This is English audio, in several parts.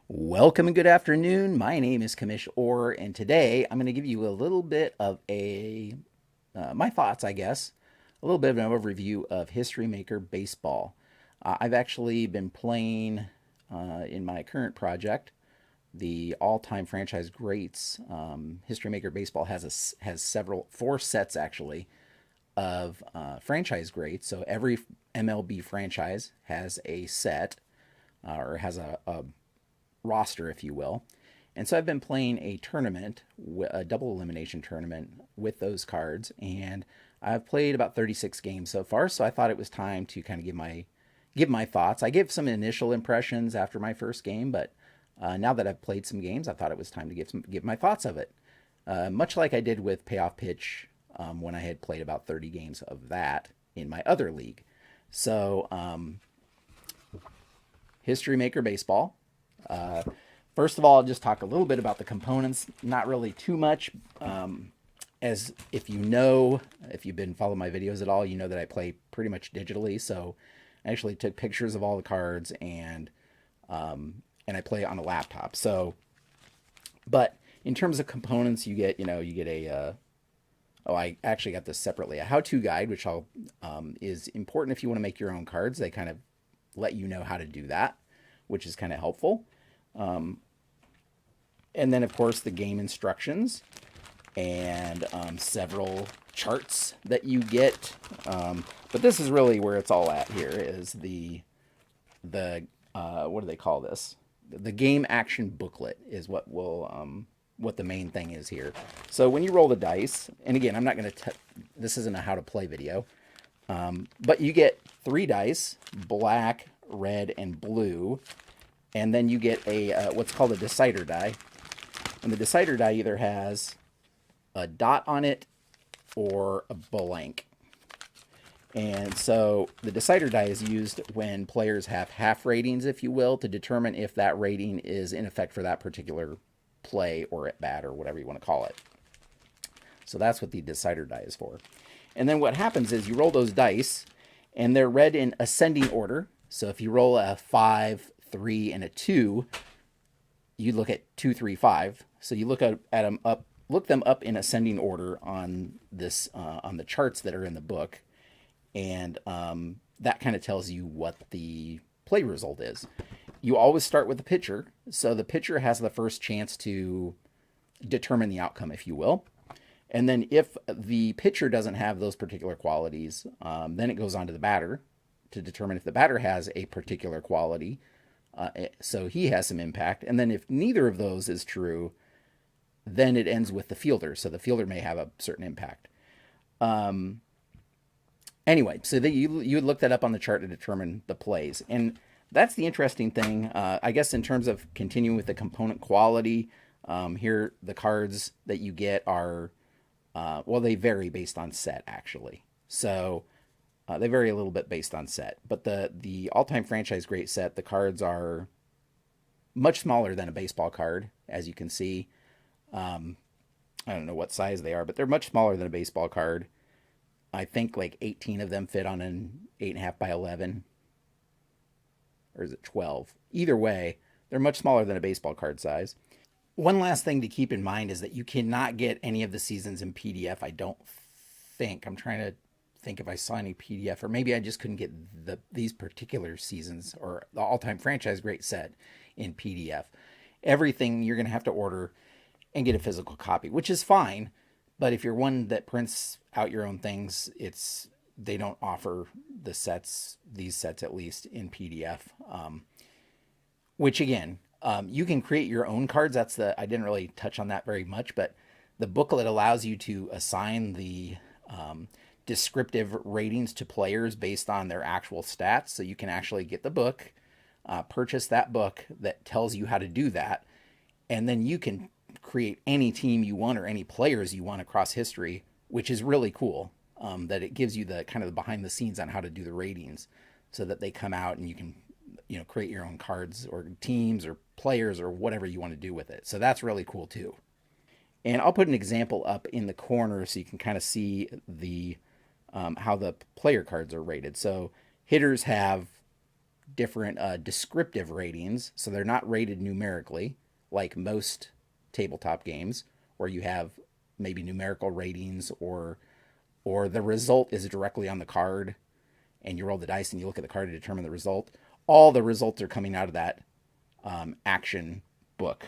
Welcome and good afternoon. My name is Kamish Orr, and today I'm going to give you a little bit of my thoughts, I guess, a little bit of an overview of History Maker Baseball. I've actually been playing in my current project the all-time franchise greats. History Maker Baseball has four sets actually of franchise greats. So every MLB franchise has a set or has a roster, if you will. And so I've been playing a tournament, a double elimination tournament with those cards, and I've played about 36 games so far. So I thought it was time to kind of give my thoughts. I gave some initial impressions after my first game, but now that I've played some games, I thought it was time to give my thoughts of it. Much like I did with Payoff Pitch when I had played about 30 games of that in my other league. So History Maker Baseball. First of all, I'll just talk a little bit about the components, not really too much. As if you've been following my videos at all, you know that I play pretty much digitally. So I actually took pictures of all the cards and I play on a laptop. So, but in terms of components, I actually got this separately, a how-to guide, which is important if you want to make your own cards. They kind of let you know how to do that, which is kind of helpful. And then, of course, the game instructions and several charts that you get. But this is really where it's all at here is the what do they call this? The game action booklet is what the main thing is here. So when you roll the dice, and again, I'm not going to, this isn't a how to play video, but you get 3 dice, black, red, and blue, and then you get a what's called a decider die. And the decider die either has a dot on it or a blank. And so the decider die is used when players have half ratings, if you will, to determine if that rating is in effect for that particular play or at bat or whatever you want to call it. So that's what the decider die is for. And then what happens is you roll those dice and they're read in ascending order. So if you roll a 5, 3, and a 2, you look at 2, 3, 5. So you look them up in ascending order on the charts that are in the book, and that kind of tells you what the play result is. You always start with the pitcher, so the pitcher has the first chance to determine the outcome, if you will. And then if the pitcher doesn't have those particular qualities, then it goes on to the batter to determine if the batter has a particular quality. So he has some impact. And then if neither of those is true, then it ends with the fielder. So the fielder may have a certain impact. Anyway, so you would look that up on the chart to determine the plays. And that's the interesting thing. I guess in terms of continuing with the component quality, here the cards that you get are, they vary based on set, actually. So they vary a little bit based on set. But the all-time franchise great set, the cards are much smaller than a baseball card, as you can see. I don't know what size they are, but they're much smaller than a baseball card. I think like 18 of them fit on an 8.5 by 11. Or is it 12? Either way, they're much smaller than a baseball card size. One last thing to keep in mind is that you cannot get any of the seasons in PDF, I don't think. I'm trying to think if I saw any PDF, or maybe I just couldn't get these particular seasons or the all-time franchise great set in PDF. Everything you're going to have to order and get a physical copy, which is fine. But if you're one that prints out your own things, they don't offer these sets at least in PDF. Which again, you can create your own cards. I didn't really touch on that very much, but the booklet allows you to assign the descriptive ratings to players based on their actual stats. So you can actually get the book, purchase that book that tells you how to do that, and then you can create any team you want or any players you want across history, which is really cool. That it gives you the kind of the behind the scenes on how to do the ratings, so that they come out and you can, create your own cards or teams or players or whatever you want to do with it. So that's really cool too. And I'll put an example up in the corner so you can kind of see the how the player cards are rated. So hitters have different descriptive ratings. So they're not rated numerically like most tabletop games where you have maybe numerical ratings or the result is directly on the card and you roll the dice and you look at the card to determine the result. All the results are coming out of that action book,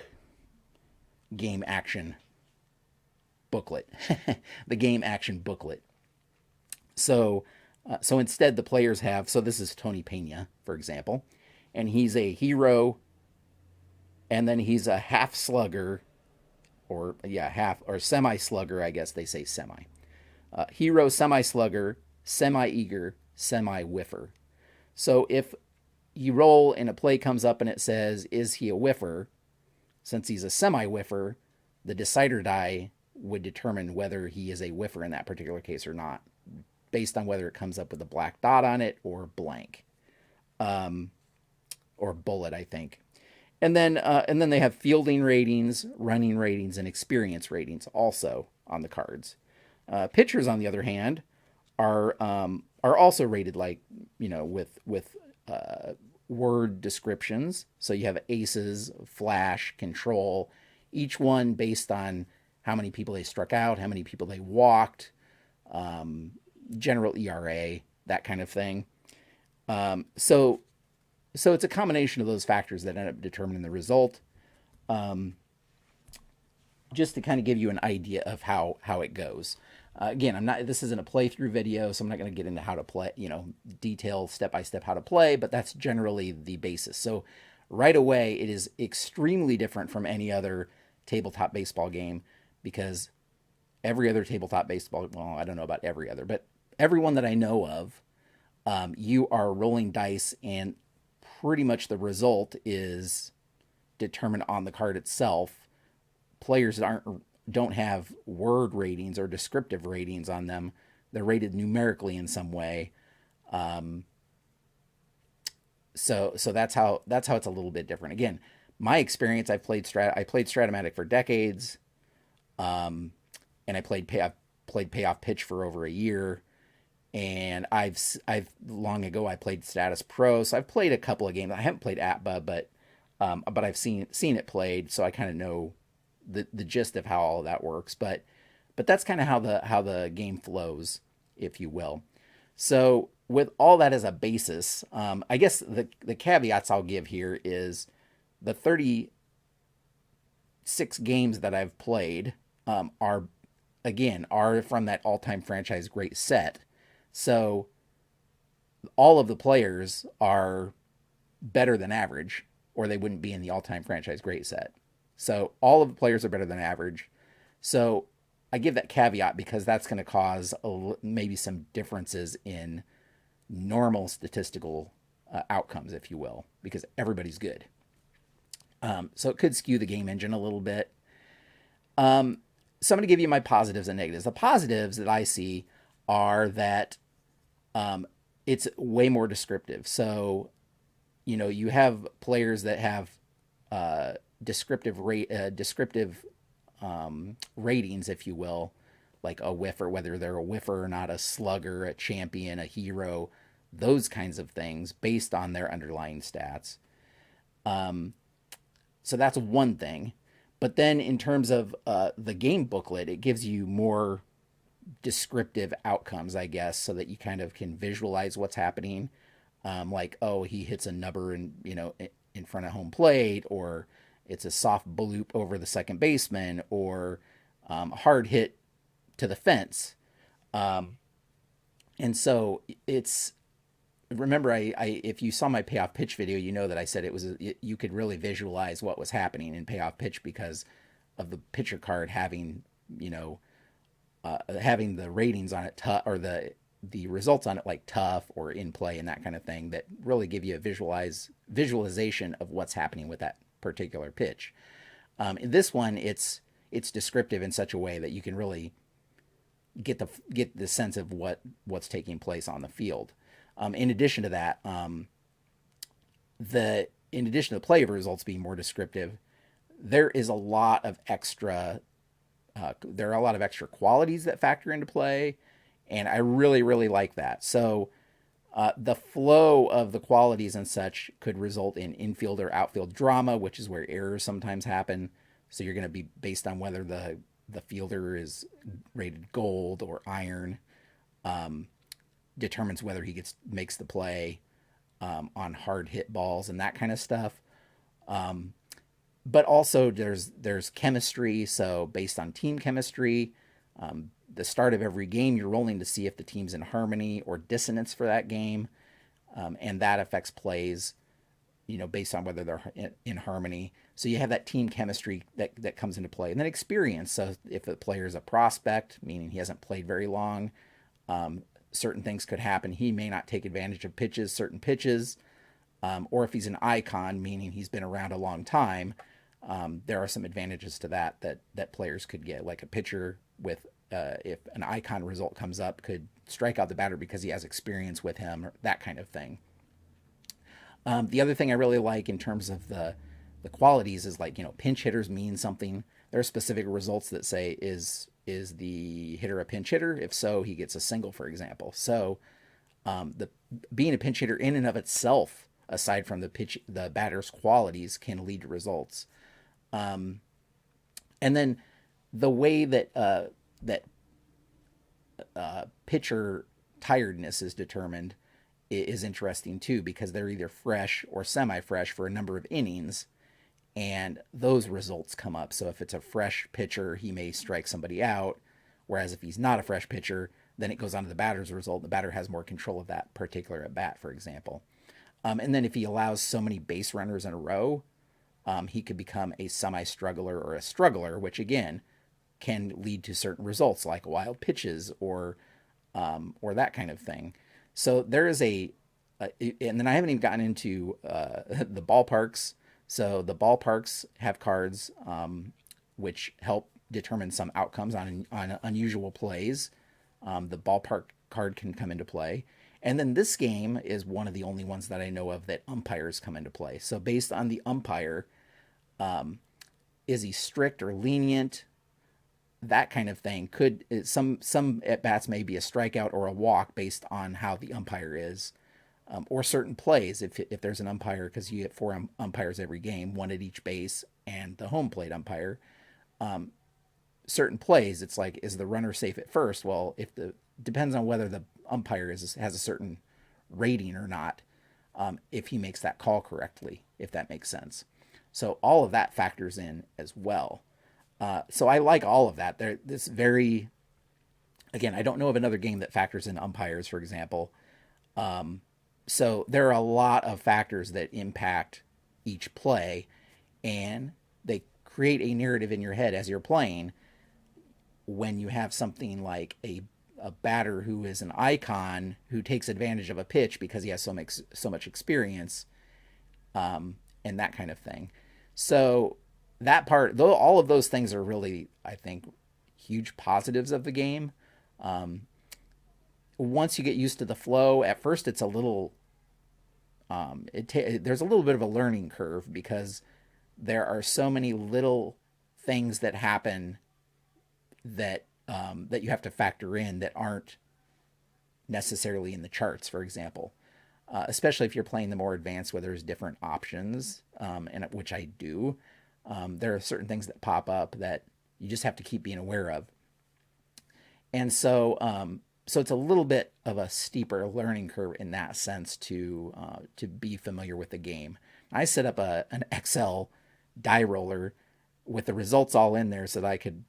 game action booklet, the game action booklet. So, so instead, the players have. So this is Tony Pena, for example, and he's a hero, and then he's a half slugger, or yeah, half or semi slugger. I guess they say semi. Hero, semi slugger, semi eager, semi whiffer. So if you roll and a play comes up and it says, "Is he a whiffer?" Since he's a semi whiffer, the decider die would determine whether he is a whiffer in that particular case or not, based on whether it comes up with a black dot on it or blank, or bullet, I think. And then they have fielding ratings, running ratings, and experience ratings also on the cards. Pitchers, on the other hand, are also rated like with word descriptions. So you have aces, flash, control, each one based on how many people they struck out, how many people they walked, general ERA, that kind of thing. So it's a combination of those factors that end up determining the result. Just to kind of give you an idea of how it goes. Again, this isn't a playthrough video, so I'm not going to get into how to play, detail step by step how to play, but that's generally the basis. So right away, it is extremely different from any other tabletop baseball game because every other tabletop baseball, well, I don't know about every other, but everyone that I know of, you are rolling dice and pretty much the result is determined on the card itself. Players don't have word ratings or descriptive ratings on them. They're rated numerically in some way. So that's how it's a little bit different. Again, my experience, I played Stratomatic for decades, and I played Payoff Pitch for over a year. And I've long ago I played Status Pro, so I've played a couple of games. I haven't played ATBA, but I've seen it played, so I kind of know the gist of how all of that works. But that's kind of how the game flows, if you will. So with all that as a basis, I guess the caveats I'll give here is the 36 games that I've played are from that all-time franchise great set. So all of the players are better than average, or they wouldn't be in the all-time franchise great set. So all of the players are better than average. So I give that caveat because that's going to cause maybe some differences in normal statistical outcomes, if you will, because everybody's good. So it could skew the game engine a little bit. So I'm going to give you my positives and negatives. The positives that I see are that it's way more descriptive. So, you have players that have descriptive ratings, if you will, like a whiffer, whether they're a whiffer or not, a slugger, a champion, a hero, those kinds of things based on their underlying stats. So that's one thing. But then in terms of the game booklet, it gives you more descriptive outcomes, I guess, so that you kind of can visualize what's happening. Like, oh, he hits a number in front of home plate, or it's a soft bloop over the second baseman, or a hard hit to the fence. And so remember, if you saw my payoff pitch video, you know that I said you could really visualize what was happening in payoff pitch because of the pitcher card having the ratings on it, or the results on it, like tough or in play and that kind of thing, that really give you a visualization of what's happening with that particular pitch. In this one, it's descriptive in such a way that you can really get the sense of what's taking place on the field. In addition to that, in addition to the play results being more descriptive, there are a lot of extra qualities that factor into play, and I really, really like that. So The flow of the qualities and such could result in infield or outfield drama, which is where errors sometimes happen. So you're going to be based on whether the fielder is rated gold or iron, determines whether he makes the play on hard hit balls and that kind of stuff. But also there's chemistry. So based on team chemistry, the start of every game, you're rolling to see if the team's in harmony or dissonance for that game, and that affects plays, based on whether they're in harmony. So you have that team chemistry that comes into play, and then experience. So if the player is a prospect, meaning he hasn't played very long, certain things could happen. He may not take advantage of certain pitches, or if he's an icon, meaning he's been around a long time, there are some advantages to that players could get, like a pitcher with if an icon result comes up, could strike out the batter because he has experience with him, or that kind of thing. The other thing I really like in terms of the qualities is, like, pinch hitters mean something. There are specific results that say, is the hitter a pinch hitter? If so, he gets a single, for example. So the being a pinch hitter in and of itself, aside from the batter's qualities, can lead to results. And then the way that pitcher tiredness is determined is interesting too, because they're either fresh or semi-fresh for a number of innings, and those results come up. So if it's a fresh pitcher, he may strike somebody out, whereas if he's not a fresh pitcher, then it goes on to the batter's result. The batter has more control of that particular at bat, for example. And then if he allows so many base runners in a row, he could become a semi-struggler or a struggler, which again can lead to certain results like wild pitches or that kind of thing. So there is and then I haven't even gotten into the ballparks. So the ballparks have cards which help determine some outcomes on unusual plays. The ballpark card can come into play. And then this game is one of the only ones that I know of that umpires come into play. So based on the umpire, is he strict or lenient? That kind of thing. Some at bats may be a strikeout or a walk based on how the umpire is, or certain plays. If there's an umpire, because you get four umpires every game, one at each base and the home plate umpire. Certain plays, it's like, is the runner safe at first? Well, depends on whether the umpire has a certain rating or not. If he makes that call correctly, if that makes sense. So all of that factors in as well. So I like all of that. Again, I don't know of another game that factors in umpires, for example. So there are a lot of factors that impact each play, and they create a narrative in your head as you're playing. When you have something like a batter who is an icon who takes advantage of a pitch because he has so much experience, and that kind of thing. So that part, though, all of those things are really, I think, huge positives of the game. Once you get used to the flow, at first it's a little, there's a little bit of a learning curve, because there are so many little things that happen that you have to factor in that aren't necessarily in the charts, for example. Especially if you're playing the more advanced, where there's different options, and which I do. There are certain things that pop up that you just have to keep being aware of. And so it's a little bit of a steeper learning curve in that sense to be familiar with the game. I set up an Excel die roller with the results all in there so that I could,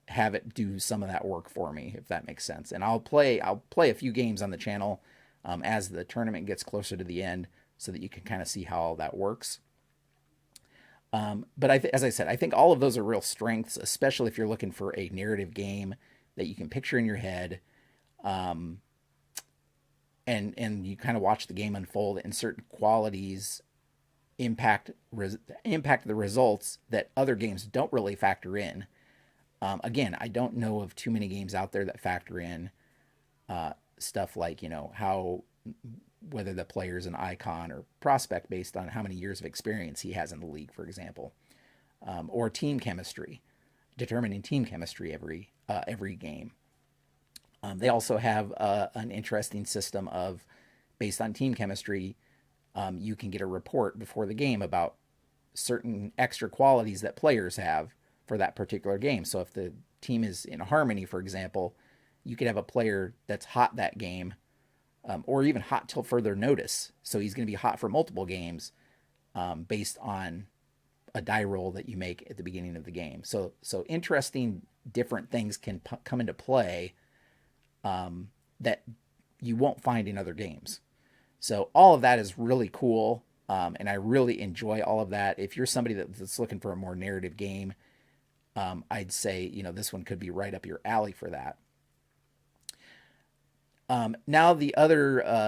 have it do some of that work for me, if that makes sense. And I'll play a few games on the channel as the tournament gets closer to the end, so that you can kind of see how all that works. But as I said, I think all of those are real strengths, especially if you're looking for a narrative game that you can picture in your head, and you kind of watch the game unfold, and certain qualities impact the results that other games don't really factor in. Again, I don't know of too many games out there that factor in stuff like, whether the player is an icon or prospect based on how many years of experience he has in the league, for example, or team chemistry, determining team chemistry every game. They also have an interesting system of, based on team chemistry, you can get a report before the game about certain extra qualities that players have for that particular game. So if the team is in harmony, for example, you could have a player that's hot that game, or even hot till further notice. So he's going to be hot for multiple games, based on a die roll that you make at the beginning of the game. So interesting different things can come into play, that you won't find in other games. So all of that is really cool, and I really enjoy all of that. If you're somebody that's looking for a more narrative game, I'd say this one could be right up your alley for that. Now I'm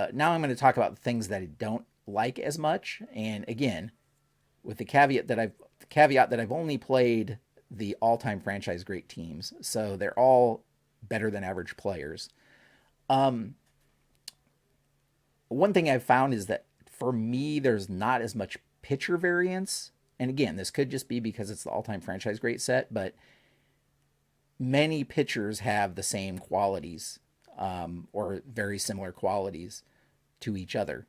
going to talk about things that I don't like as much, and again, with the caveat that I've only played the all-time franchise great teams, so they're all better than average players. One thing I've found is that for me, there's not as much pitcher variance. And again, this could just be because it's the all-time franchise great set, but many pitchers have the same qualities, or very similar qualities to each other.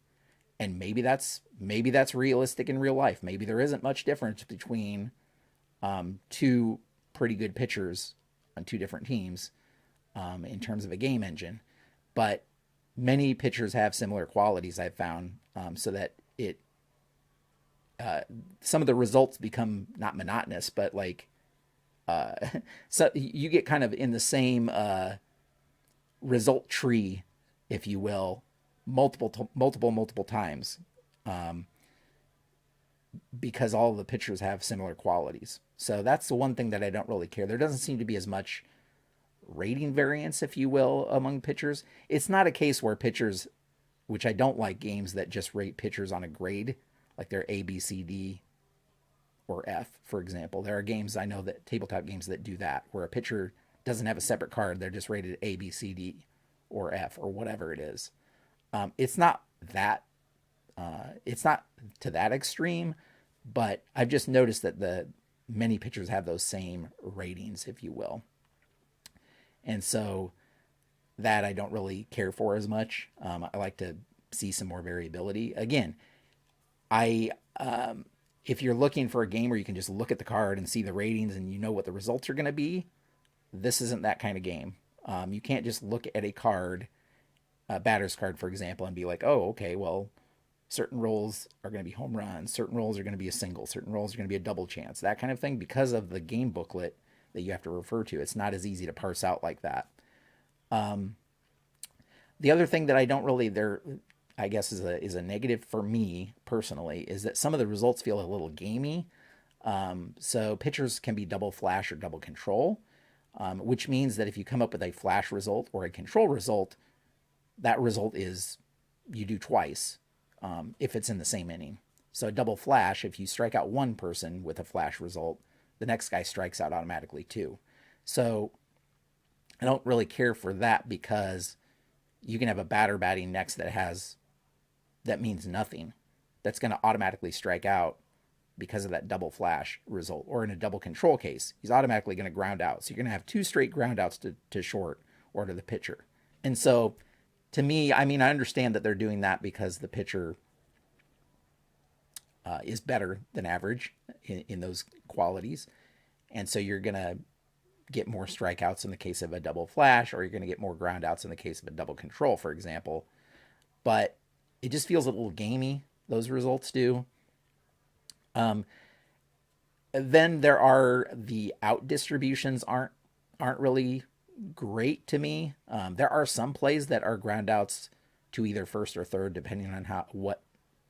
And maybe that's realistic in real life. Maybe there isn't much difference between two pretty good pitchers on two different teams, in terms of a game engine. But many pitchers have similar qualities, I've found, so that some of the results become not monotonous, but like, so you get kind of in the same result tree, if you will, multiple times, because all of the pitchers have similar qualities. So that's the one thing that I don't really care. There doesn't seem to be as much rating variance, if you will, among pitchers. It's not a case where pitchers, which I don't like games that just rate pitchers on a grade, like they're A, B, C, D, or F, for example. There are games, I know, that tabletop games that do that, where a pitcher doesn't have a separate card. They're just rated A, B, C, D, or F, or whatever it is. It's not to that extreme, but I've just noticed that the many pitchers have those same ratings, if you will. And so that I don't really care for as much. I like to see some more variability. Again, if you're looking for a game where you can just look at the card and see the ratings and you know what the results are going to be, this isn't that kind of game. You can't just look at a card, a batter's card, for example, and be like, oh, okay, well, certain rolls are going to be home runs, certain rolls are going to be a single, certain rolls are going to be a double chance, that kind of thing, because of the game booklet that you have to refer to. It's not as easy to parse out like that. The other thing that I don't really, I guess is a negative for me personally, is that some of the results feel a little gamey. So pitchers can be double flash or double control, which means that if you come up with a flash result or a control result, that result is you do twice, if it's in the same inning. So a double flash, if you strike out one person with a flash result, the next guy strikes out automatically too. So I don't really care for that, because you can have a batter batting next that means nothing, that's going to automatically strike out because of that double flash result. Or in a double control case, he's automatically going to ground out. So you're going to have two straight ground outs to short or to the pitcher. And so to me, I mean, I understand that they're doing that because the pitcher is better than average in those qualities. And so you're going to get more strikeouts in the case of a double flash, or you're going to get more ground outs in the case of a double control, for example. But it just feels a little gamey, those results do. Then there are the out distributions aren't really great to me. There are some plays that are ground outs to either first or third, depending on what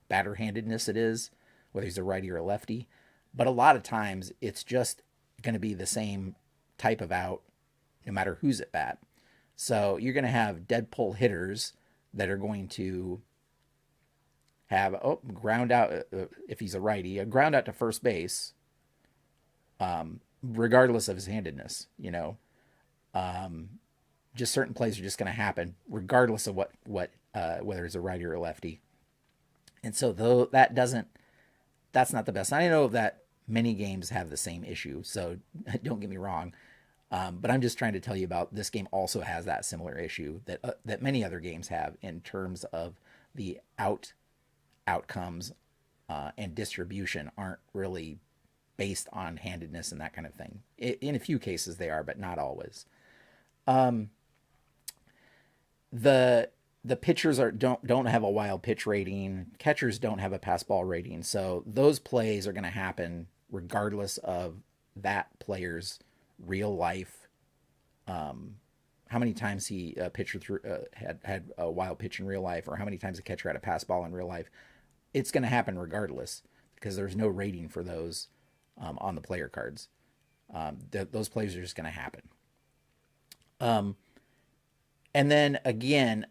batter handedness it is, whether he's a righty or a lefty. But a lot of times it's just going to be the same type of out no matter who's at bat. So you're going to have dead pull hitters that are going to have ground out, if he's a righty, a ground out to first base, regardless of his handedness. Just certain plays are just going to happen regardless of what whether it's a righty or a lefty. And so though that's not the best. I know that many games have the same issue, so don't get me wrong. But I'm just trying to tell you about this game also has that similar issue that many other games have in terms of the outcomes and distribution aren't really based on handedness and that kind of thing. In a few cases they are, but not always. Um, the the pitchers don't have a wild pitch rating. Catchers don't have a pass ball rating. So those plays are going to happen regardless of that player's real life. How many times he pitcher through had a wild pitch in real life, or how many times a catcher had a pass ball in real life. It's going to happen regardless because there's no rating for those on the player cards. Those plays are just going to happen. Um, and then again,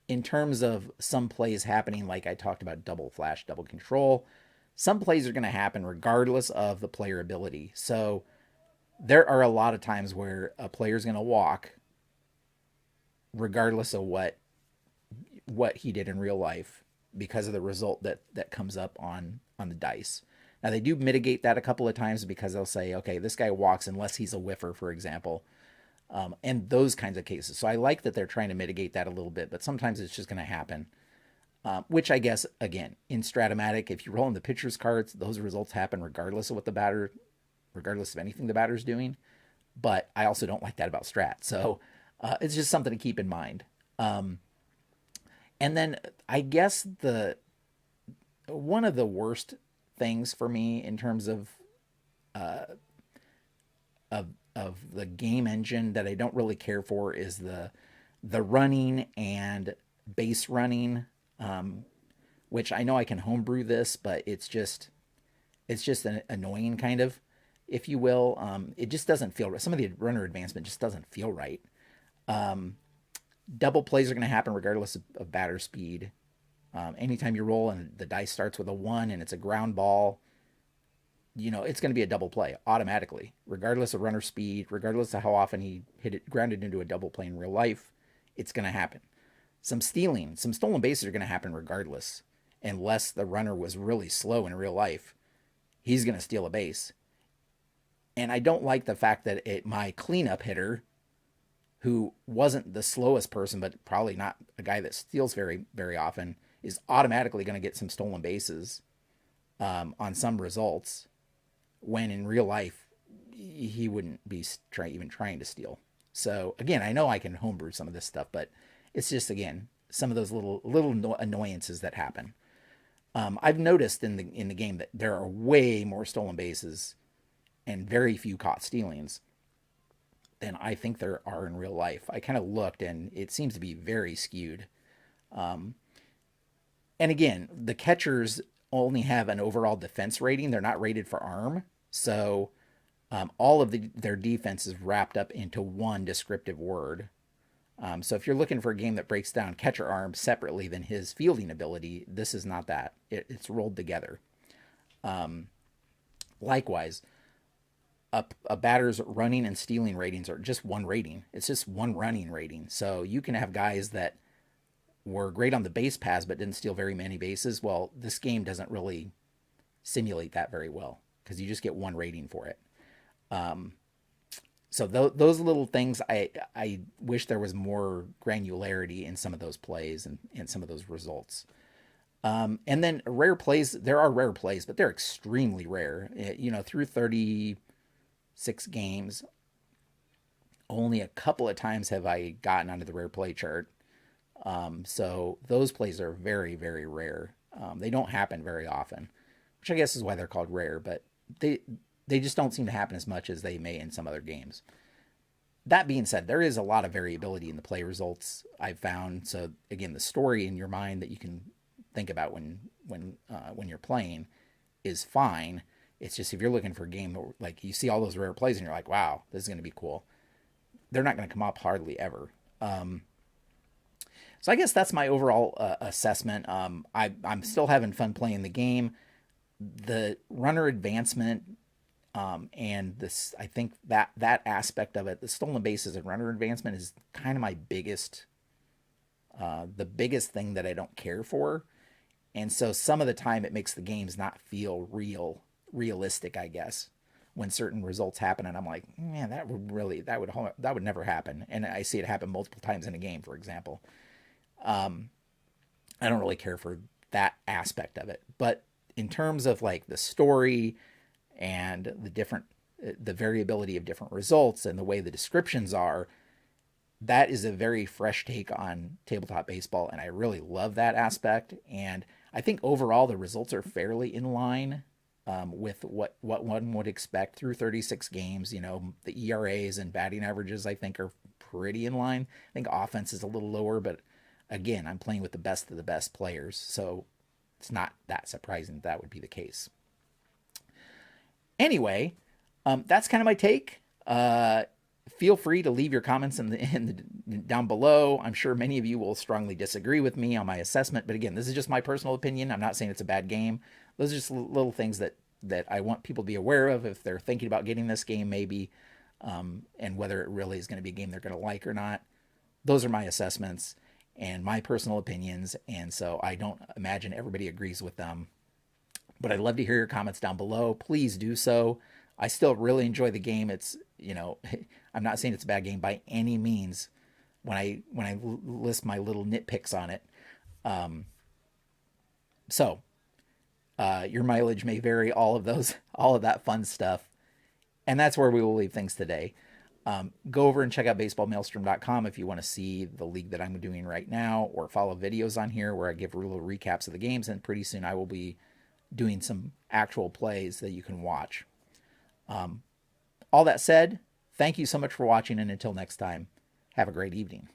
in terms of some plays happening, like I talked about double flash, double control, some plays are going to happen regardless of the player ability. So there are a lot of times where a player is going to walk regardless of what he did in real life because of the result that comes up on the dice. Now they do mitigate that a couple of times because they'll say, okay, this guy walks unless he's a whiffer, for example, and those kinds of cases. So I like that they're trying to mitigate that a little bit, but sometimes it's just going to happen. Which I guess again in Stratomatic, if you roll in the pitcher's cards, those results happen regardless of regardless of anything the batter's doing. But I also don't like that about Strat, so it's just something to keep in mind. And then I guess the one of the worst things for me in terms uh, of the game engine that I don't really care for is the running and base running, um, which I know I can homebrew this, but it's just an annoying kind of, if you will. It just doesn't feel right. Some of the runner advancement just doesn't feel right. Um, Double plays are going to happen regardless of batter speed. Anytime you roll and the dice starts with a one and it's a ground ball, it's going to be a double play automatically, regardless of runner speed, regardless of how often he hit it, grounded into a double play in real life. It's going to happen. Some stolen bases are going to happen regardless, unless the runner was really slow in real life. He's going to steal a base. And I don't like the fact that my cleanup hitter, who wasn't the slowest person, but probably not a guy that steals very, very often, is automatically going to get some stolen bases on some results, when in real life he wouldn't be even trying to steal. So again, I know I can homebrew some of this stuff, but it's just again some of those little annoyances that happen. I've noticed in the game that there are way more stolen bases and very few caught stealings than I think there are in real life. I kind of looked and it seems to be very skewed. Um, and again, the catchers only have an overall defense rating. They're not rated for arm. So all of their defense is wrapped up into one descriptive word. So if you're looking for a game that breaks down catcher arm separately than his fielding ability, this is not that. It's rolled together. Um, Likewise, a batter's running and stealing ratings are just one rating. It's just one running rating. So you can have guys that were great on the base paths but didn't steal very many bases. Well, this game doesn't really simulate that very well because you just get one rating for it. Um, so those little things, I wish there was more granularity in some of those plays and some of those results. And then rare plays, there are rare plays, but they're extremely rare. Through 36 games, only a couple of times have I gotten onto the rare play chart. So those plays are very, very rare. They don't happen very often, which I guess is why they're called rare, but they just don't seem to happen as much as they may in some other games. That being said, there is a lot of variability in the play results I've found. So again, the story in your mind that you can think about when you're playing is fine. It's just if you're looking for a game like you see all those rare plays and you're like, wow, this is going to be cool. They're not going to come up hardly ever. So I guess that's my overall assessment. I'm still having fun playing the game. The runner advancement and this, I think that aspect of it, the stolen bases and runner advancement is kind of my the biggest thing that I don't care for. And so some of the time it makes the games not feel realistic, I guess. when certain results happen, and I'm like, man, that would never happen. And I see it happen multiple times in a game, for example. I don't really care for that aspect of it. But in terms of like the story and the variability of different results and the way the descriptions are, that is a very fresh take on tabletop baseball, and I really love that aspect. And I think overall the results are fairly in line with what one would expect through 36 games. You know, the ERAs and batting averages I think are pretty in line. I think offense is a little lower, but again, I'm playing with the best of the best players, so it's not that surprising that would be the case. Anyway, that's kind of my take. Feel free to leave your comments down below. I'm sure many of you will strongly disagree with me on my assessment, but again, this is just my personal opinion. I'm not saying it's a bad game. Those are just little things that I want people to be aware of if they're thinking about getting this game, maybe, and whether it really is going to be a game they're going to like or not. Those are my assessments and my personal opinions, and so I don't imagine everybody agrees with them. But I'd love to hear your comments down below. Please do so. I still really enjoy the game. It's, you know, I'm not saying it's a bad game by any means when I list my little nitpicks on it. So your mileage may vary, all of that fun stuff. And that's where we will leave things today. Go over and check out baseballmaelstrom.com if you want to see the league that I'm doing right now, or follow videos on here where I give little recaps of the games. And pretty soon I will be doing some actual plays that you can watch. All that said, thank you so much for watching, and until next time, have a great evening.